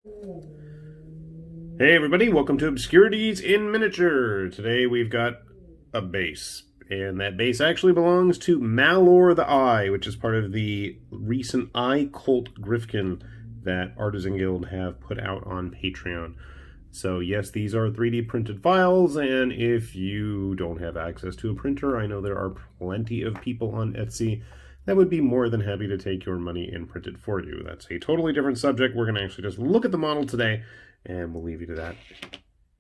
Hey everybody, welcome to Obscurities in Miniature. Today we've got a base, and that base actually belongs to Malor the Eye, which is part of the recent Eye Cult Gryphkin that Artisan Guild have put out on Patreon. So yes, these are 3D printed files, and if you don't have access to a printer, I know there are plenty of people on Etsy that would be more than happy to take your money and print it for you. That's a totally different subject. We're going to actually just look at the model today, and we'll leave you to that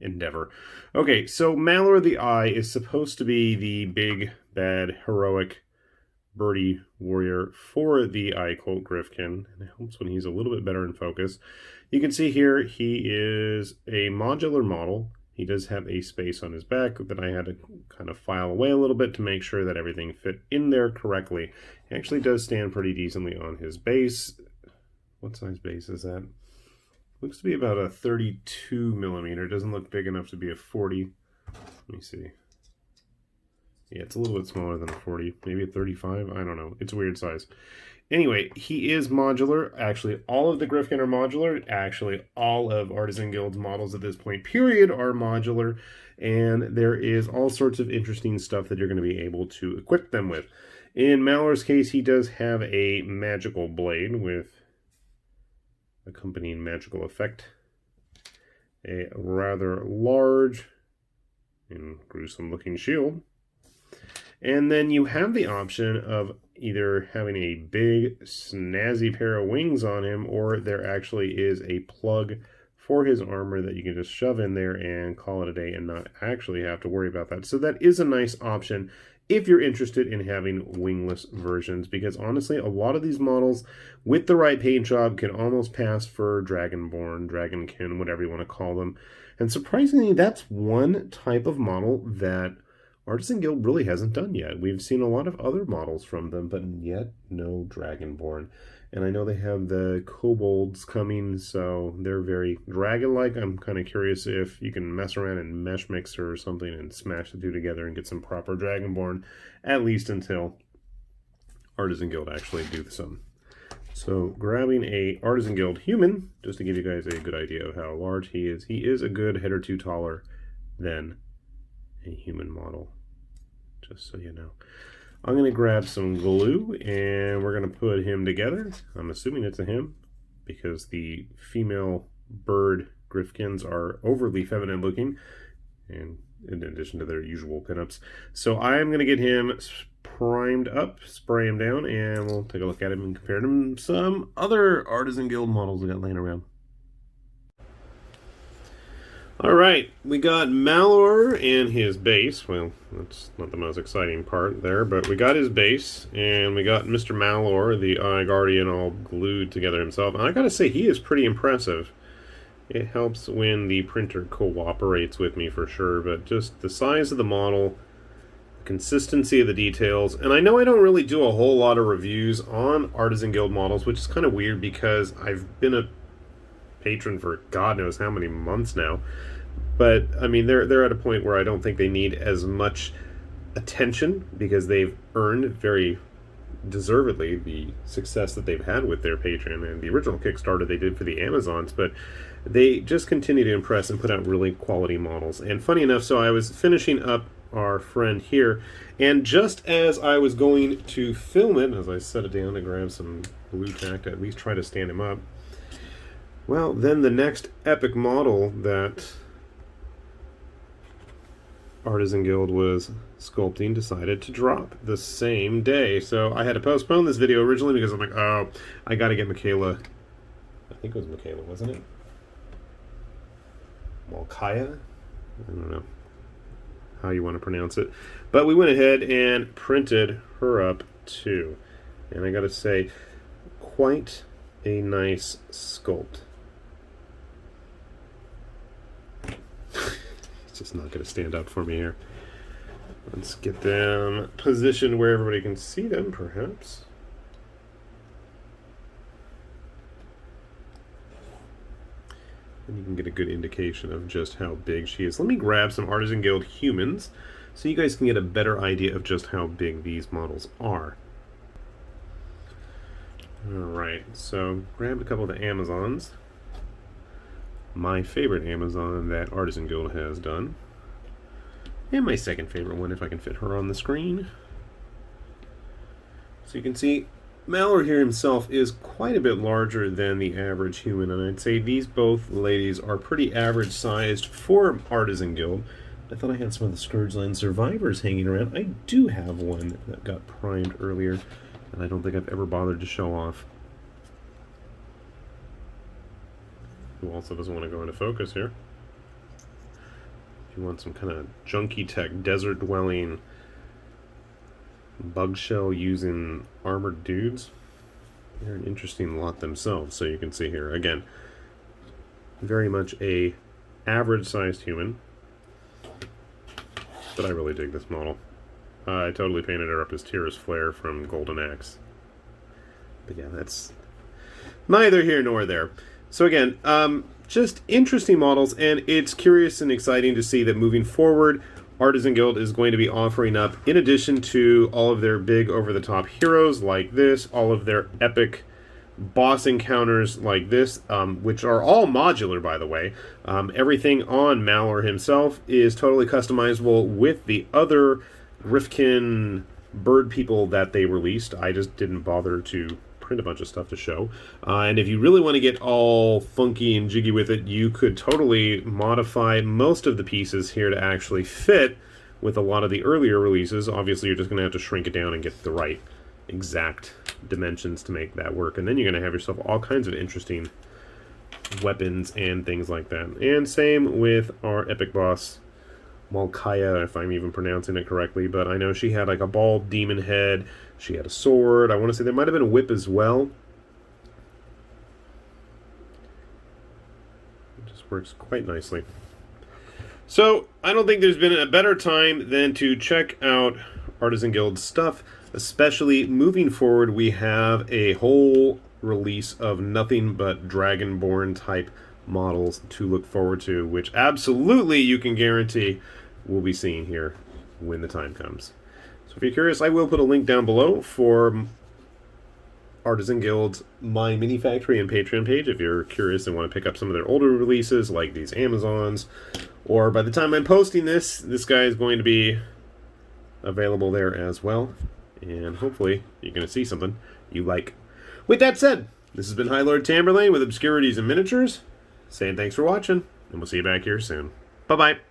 endeavor. Okay, so Malor the Eye is supposed to be the big, bad, heroic birdie warrior for the Eye Cult Gryphkin, and it helps when he's a little bit better in focus. You can see here he is a modular model. He does have a space on his back that I had to kind of file away a little bit to make sure that everything fit in there correctly. He actually does stand pretty decently on his base. What size base is that? Looks to be about a 32 millimeter. Doesn't look big enough to be a 40. Let me see. Yeah, it's a little bit smaller than a 40. Maybe a 35? I don't know. It's a weird size. Anyway, he is modular. Actually, all of the Gryphkin are modular. Actually, all of Artisan Guild's models at this point, period, are modular. And there is all sorts of interesting stuff that you're going to be able to equip them with. In Malor's case, he does have a magical blade with accompanying magical effect. A rather large and gruesome looking shield. And then you have the option of either having a big snazzy pair of wings on him, or there actually is a plug for his armor that you can just shove in there and call it a day and not actually have to worry about that. So that is a nice option if you're interested in having wingless versions, because honestly, a lot of these models with the right paint job can almost pass for Dragonborn, Dragonkin, whatever you want to call them. And surprisingly, that's one type of model that Artisan Guild really hasn't done yet. We've seen a lot of other models from them, but yet no Dragonborn. And I know they have the kobolds coming, so they're very dragon-like. I'm kind of curious if you can mess around in Mesh Mixer or something and smash the two together and get some proper Dragonborn, at least until Artisan Guild actually do some. So grabbing a Artisan Guild human, just to give you guys a good idea of how large he is a good head or two taller than a human model, just so you know. I'm going to grab some glue and we're going to put him together. I'm assuming it's a him because the female bird Gryphkins are overly feminine looking, and in addition to their usual pinups. So I'm going to get him primed up, spray him down, and we'll take a look at him and compare him to some other Artisan Guild models we got laying around. Alright, we got Malor and his base. Well, that's not the most exciting part there, but we got his base, and we got Mr. Malor, the Eye Guardian, all glued together himself. And I gotta say, he is pretty impressive. It helps when the printer cooperates with me for sure, but just the size of the model, the consistency of the details, and I know I don't really do a whole lot of reviews on Artisan Guild models, which is kind of weird because I've been a patron for God knows how many months now. But I mean, they're at a point where I don't think they need as much attention because they've earned very deservedly the success that they've had with their Patreon and the original Kickstarter they did for the Amazons. But they just continue to impress and put out really quality models. And funny enough, so I was finishing up our friend here, and just as I was going to film it, as I set it down to grab some blue tack to at least try to stand him up, well, then the next epic model that Artisan Guild was sculpting decided to drop the same day. So I had to postpone this video originally because I'm like, oh, I got to get Makayla. I think it was Makayla, wasn't it? Makayla? I don't know how you want to pronounce it. But we went ahead and printed her up too. And I got to say, quite a nice sculpt. Just not going to stand up for me here. Let's get them positioned where everybody can see them, perhaps. And you can get a good indication of just how big she is. Let me grab some Artisan Guild humans so you guys can get a better idea of just how big these models are. Alright, so grab a couple of the Amazons. my favorite Amazon that Artisan Guild has done. And my second favorite one, if I can fit her on the screen. So you can see Malor here himself is quite a bit larger than the average human, and I'd say these both ladies are pretty average sized for Artisan Guild. I thought I had some of the Scourgeland Survivors hanging around. I do have one that got primed earlier, and I don't think I've ever bothered to show off. Who also doesn't want to go into focus here? If you want some kind of junky tech, desert dwelling, bug shell using armored dudes, they're an interesting lot themselves. So you can see here, again, very much a average sized human. But I really dig this model. I totally painted her up as Tyrus Flare from Golden Axe. But yeah, that's neither here nor there. So again, just interesting models, and it's curious and exciting to see that moving forward, Artisan Guild is going to be offering up, in addition to all of their big over-the-top heroes like this, all of their epic boss encounters like this, which are all modular, by the way. Everything on Malor himself is totally customizable with the other Gryphkin bird people that they released. I just didn't bother to print a bunch of stuff to show. And if you really want to get all funky and jiggy with it, you could totally modify most of the pieces here to actually fit with a lot of the earlier releases. Obviously, you're just going to have to shrink it down and get the right exact dimensions to make that work. And then you're going to have yourself all kinds of interesting weapons and things like that. And same with our epic boss, Makayla, if I'm even pronouncing it correctly, but I know she had like a bald demon head, she had a sword, I want to say there might have been a whip as well. It just works quite nicely. So, I don't think there's been a better time than to check out Artisan Guild stuff, especially moving forward. We have a whole release of nothing but Dragonborn type models to look forward to, which absolutely you can guarantee we'll be seeing here when the time comes. So if you're curious, I will put a link down below for Artisan Guild's My Mini Factory and Patreon page if you're curious and want to pick up some of their older releases like these Amazons, or by the time I'm posting this guy is going to be available there as well, and hopefully you're going to see something you like. With that said, this has been High Lord Tamberlane with Obscurities and Miniatures, saying thanks for watching, and we'll see you back here soon. Bye-bye.